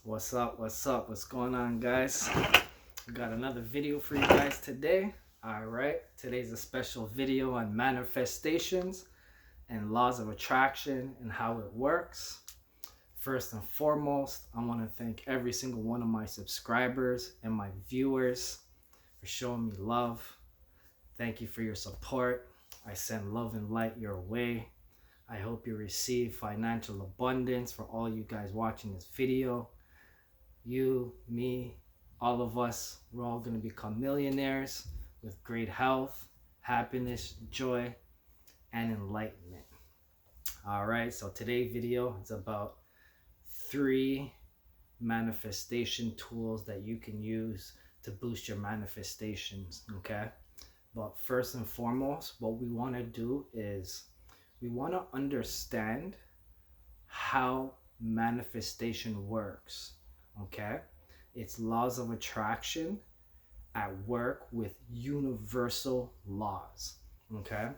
What's up? What's up? What's going on, guys? We got another video for you guys today. All right, today's a special video on manifestations and laws of attraction and how it works. First and foremost, I want to thank every single one of my subscribers and my viewers for showing me love. Thank you for your support. I send love and light your way. I hope you receive financial abundance for all you guys watching this video. You, me, all of us, we're all going to become millionaires with great health, happiness, joy, and enlightenment. All right, so today's video is about 3 manifestation tools that you can use to boost your manifestations, okay? But first and foremost, what we want to do is we want to understand how manifestation works, okay? It's laws of attraction at work with universal laws, okay?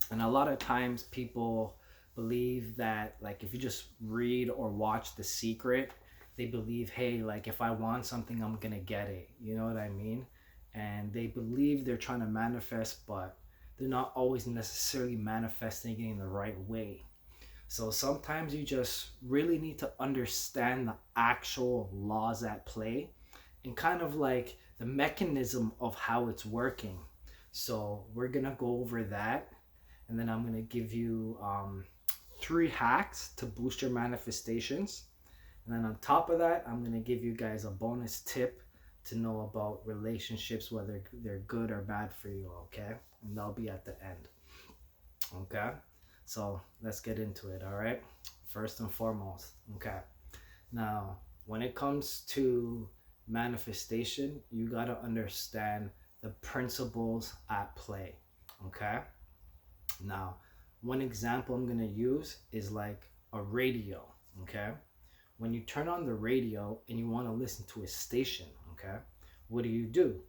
And a lot of times people believe that, like, if you just read or watch The Secret, they believe, hey, like, if I want something, I'm gonna get it. You know what I mean? And they believe they're trying to manifest, but they're not always necessarily manifesting it in the right way. So sometimes you just really need to understand the actual laws at play and kind of like the mechanism of how it's working. So we're gonna go over that, and then I'm gonna give you 3 hacks to boost your manifestations. And then on top of that, I'm gonna give you guys a bonus tip to know about relationships, whether they're good or bad for you, okay? And that'll be at the end, okay? So let's get into it, all right? First and foremost, okay? Now, when it comes to manifestation, you got to understand the principles at play, okay? Now, one example I'm going to use is like a radio, okay? When you turn on the radio and you want to listen to a station, okay, what do?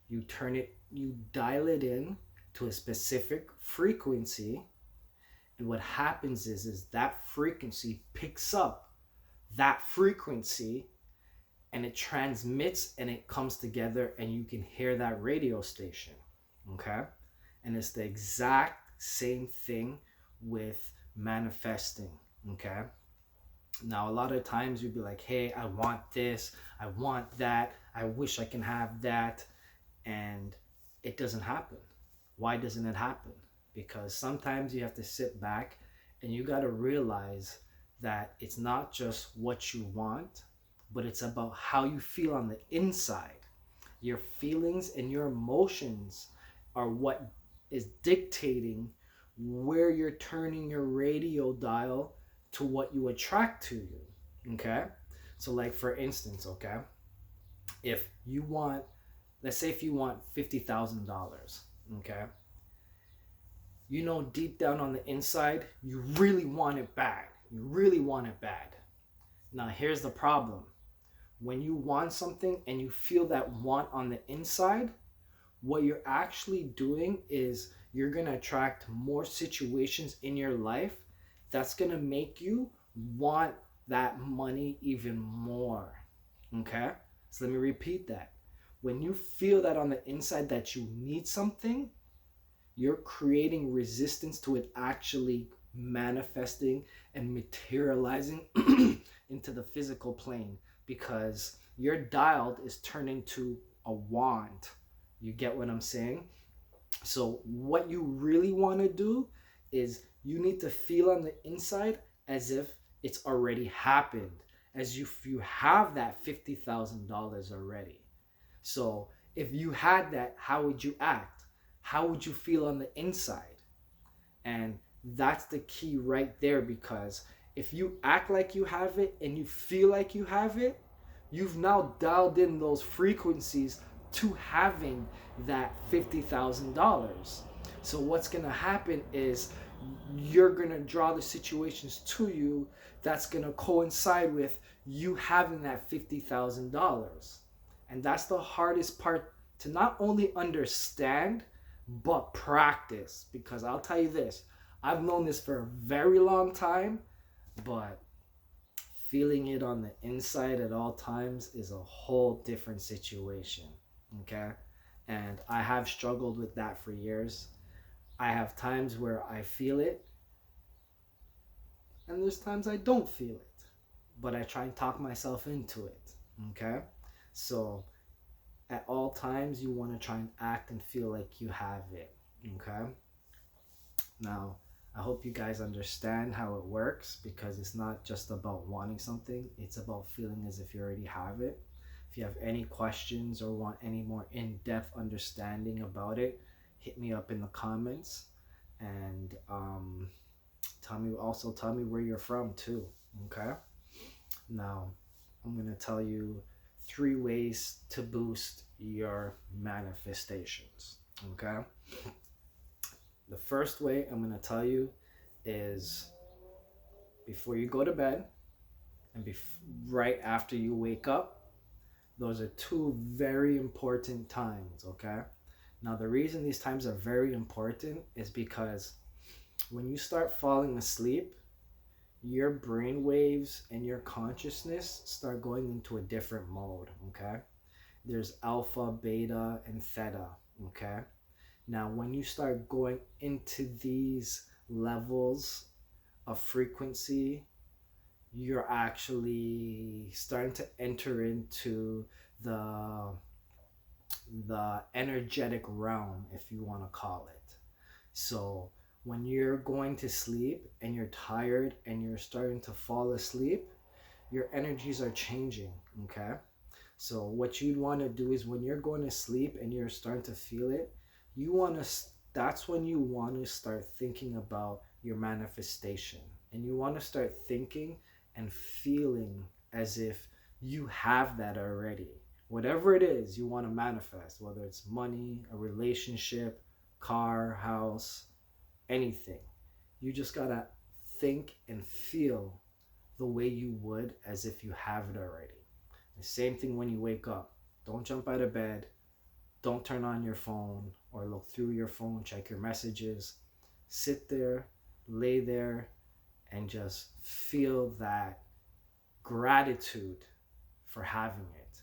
You turn it, you dial it in to a specific frequency, and what happens is that frequency picks up that frequency and it transmits and it comes together and you can hear that radio station, okay? And it's the exact same thing with manifesting, okay? Now, a lot of times you'd be like, hey, I want this, I want that, I wish I can have that, and it doesn't happen. Why doesn't it happen? Because sometimes you have to sit back and you got to realize that it's not just what you want, but it's about how you feel on the inside. Your feelings and your emotions are what is dictating where you're turning your radio dial to what you attract to you, okay? So like, for instance, okay, if you want, let's say if you want $50,000, okay, you know deep down on the inside you really want it bad. You really want it bad. Now here's the problem. When you want something and you feel that want on the inside, what you're actually doing is you're going to attract more situations in your life that's going to make you want that money even more, okay? So let me repeat that. When you feel that on the inside that you need something, you're creating resistance to it actually manifesting and materializing into the physical plane, because your dialed is turning to a want. You get what I'm saying? So what you really want to do is you need to feel on the inside as if it's already happened, as if you have that $50,000 already. So if you had that, how would you act? How would you feel on the inside? And that's the key right there, because if you act like you have it and you feel like you have it, you've now dialed in those frequencies to having that $50,000. So what's going to happen is you're going to draw the situations to you that's going to coincide with you having that $50,000. And that's the hardest part to not only understand, but practice. Because I'll tell you this, I've known this for a very long time, but feeling it on the inside at all times is a whole different situation. Okay. And I have struggled with that for years. I have times where I feel it, and there's times I don't feel it, but I try and talk myself into it. Okay. So at all times, you want to try and act and feel like you have it. Okay. Now, I hope you guys understand how it works, because it's not just about wanting something, it's about feeling as if you already have it. If you have any questions or want any more in-depth understanding about it, hit me up in the comments, and tell me where you're from too. Okay. Now, I'm going to tell you 3 ways to boost your manifestations. Okay. The first way I'm going to tell you is before you go to bed and right after you wake up. Those are 2 very important times. Okay. Now, the reason these times are very important is because when you start falling asleep, your brain waves and your consciousness start going into a different mode. Okay. There's alpha, beta, and theta. Okay. Now, when you start going into these levels of frequency, you're actually starting to enter into the energetic realm, if you want to call it. So when you're going to sleep and you're tired and you're starting to fall asleep, your energies are changing. Okay. So what you'd want to do is when you're going to sleep and you're starting to feel it, that's when you want to start thinking about your manifestation, and you want to start thinking and feeling as if you have that already. Whatever it is you want to manifest, whether it's money, a relationship, car, house, anything, you just gotta think and feel the way you would as if you have it already. The same thing when you wake up. Don't jump out of bed. Don't turn on your phone or look through your phone, check your messages. Sit there, lay there, and just feel that gratitude for having it.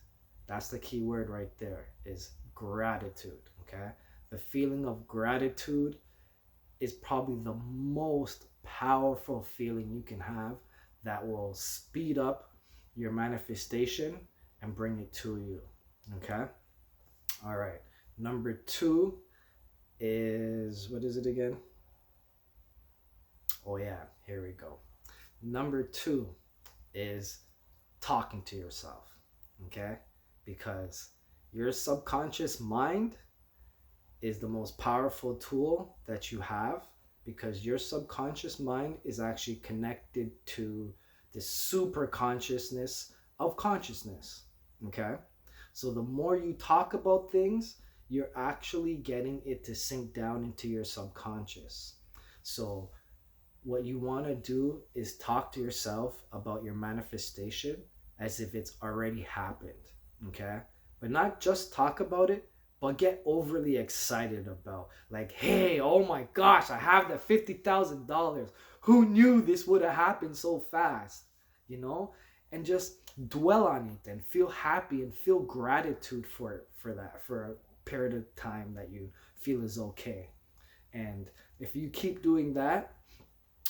That's the key word right there, is gratitude. Okay. The feeling of gratitude is probably the most powerful feeling you can have, that will speed up your manifestation and bring it to you. Okay. All right. Number 2 is, what is it again? Oh yeah, here we go. Number 2 is talking to yourself. Okay. Because your subconscious mind is the most powerful tool that you have, because your subconscious mind is actually connected to the super consciousness of consciousness. Okay. So the more you talk about things, you're actually getting it to sink down into your subconscious. So what you want to do is talk to yourself about your manifestation as if it's already happened. Okay. But not just talk about it, but get overly excited about, like, hey, oh my gosh, I have the $50,000. Who knew this would have happened so fast? You know, and just dwell on it and feel happy and feel gratitude for that, for a period of time that you feel is okay. And if you keep doing that,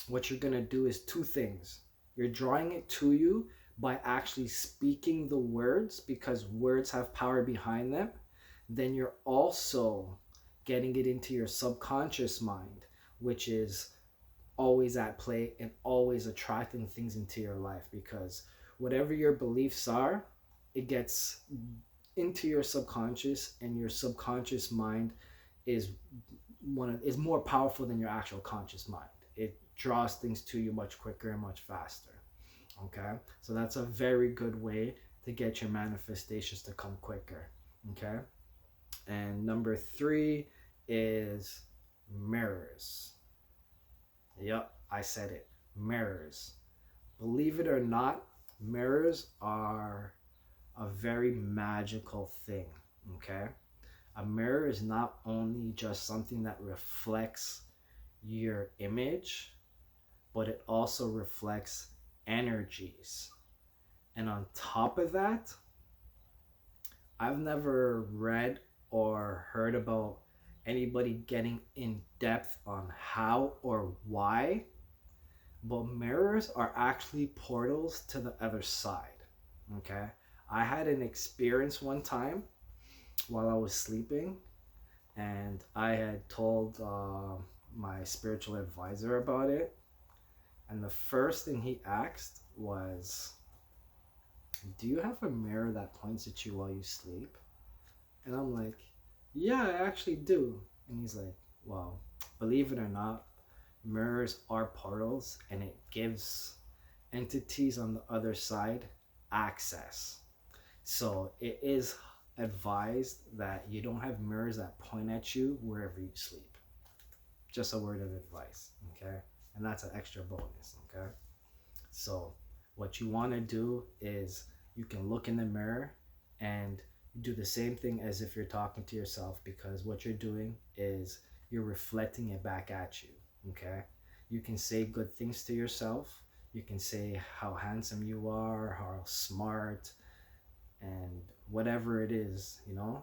what you're going to do is 2 things. You're drawing it to you by actually speaking the words, because words have power behind them. Then you're also getting it into your subconscious mind, which is always at play and always attracting things into your life, because whatever your beliefs are, it gets into your subconscious, and your subconscious mind is more powerful than your actual conscious mind. It draws things to you much quicker and much faster. Okay. So that's a very good way to get your manifestations to come quicker. Okay. And number 3 is mirrors. Yep, I said it. Mirrors. Believe it or not, mirrors are a very magical thing. Okay. A mirror is not only just something that reflects your image, but it also reflects energies. And on top of that, I've never read or heard about anybody getting in depth on how or why, but mirrors are actually portals to the other side. Okay. I had an experience one time while I was sleeping, and I had told my spiritual advisor about it. And the first thing he asked was, "Do you have a mirror that points at you while you sleep?" And I'm like, "Yeah, I actually do." And he's like, "Well, believe it or not, mirrors are portals, and it gives entities on the other side access. So it is advised that you don't have mirrors that point at you wherever you sleep." Just a word of advice, okay? And that's an extra bonus, okay? So what you want to do is you can look in the mirror and do the same thing as if you're talking to yourself, because what you're doing is you're reflecting it back at you, okay? You can say good things to yourself. You can say how handsome you are, how smart, and whatever it is, you know.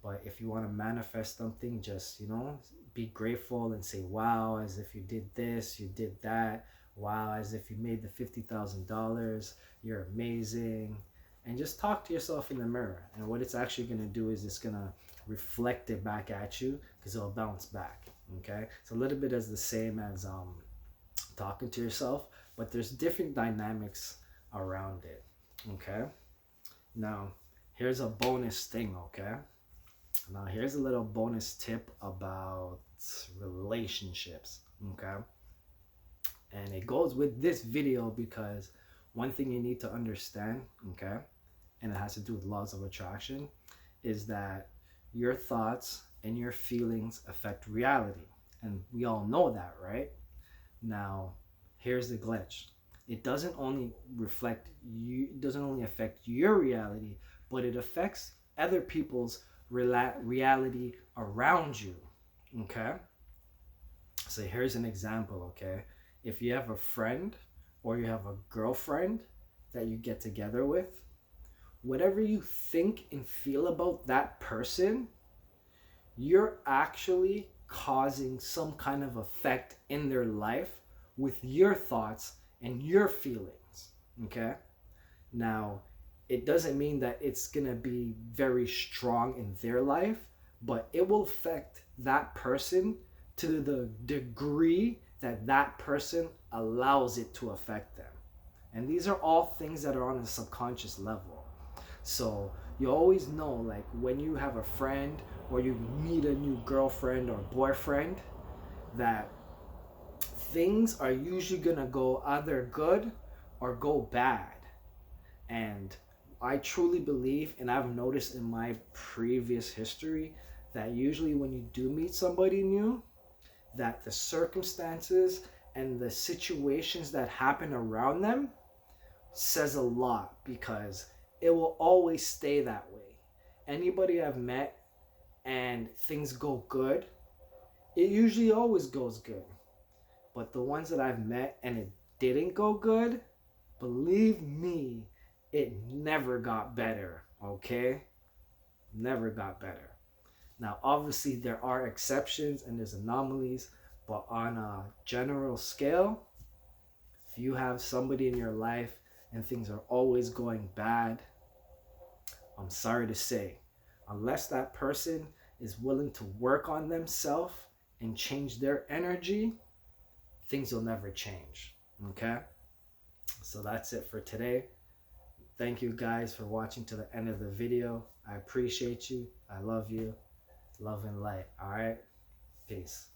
But if you want to manifest something, just, you know, be grateful and say wow, as if you did this, you did that. Wow, as if you made the $50,000. You're amazing. And just talk to yourself in the mirror. And what it's actually going to do is it's going to reflect it back at you, because it'll bounce back. Okay. It's a little bit as the same as talking to yourself, but there's different dynamics around it. Okay. Now, here's a bonus thing, okay? Now, here's a little bonus tip about relationships, okay? And it goes with this video because one thing you need to understand, okay, and it has to do with laws of attraction, is that your thoughts and your feelings affect reality. And we all know that, right? Now, here's the glitch. It doesn't only reflect you, it doesn't only affect your reality, but it affects other people's reality around you. Okay? So here's an example, okay? If you have a friend or you have a girlfriend that you get together with, whatever you think and feel about that person, you're actually causing some kind of effect in their life with your thoughts and your feelings. Okay? Now, it doesn't mean that it's going to be very strong in their life, but it will affect that person to the degree that that person allows it to affect them. And these are all things that are on a subconscious level. So you always know, like when you have a friend or you meet a new girlfriend or boyfriend, that things are usually gonna go either good or go bad. And I truly believe, and I've noticed in my previous history, that usually when you do meet somebody new, that the circumstances and the situations that happen around them says a lot, because it will always stay that way. Anybody I've met and things go good, it usually always goes good. But the ones that I've met and it didn't go good, believe me, it never got better, okay? Never got better. Now, obviously, there are exceptions and there's anomalies, but on a general scale, if you have somebody in your life and things are always going bad, I'm sorry to say, unless that person is willing to work on themselves and change their energy, things will never change. Okay? So that's it for today. Thank you guys for watching to the end of the video. I appreciate you. I love you. Love and light. All right? Peace.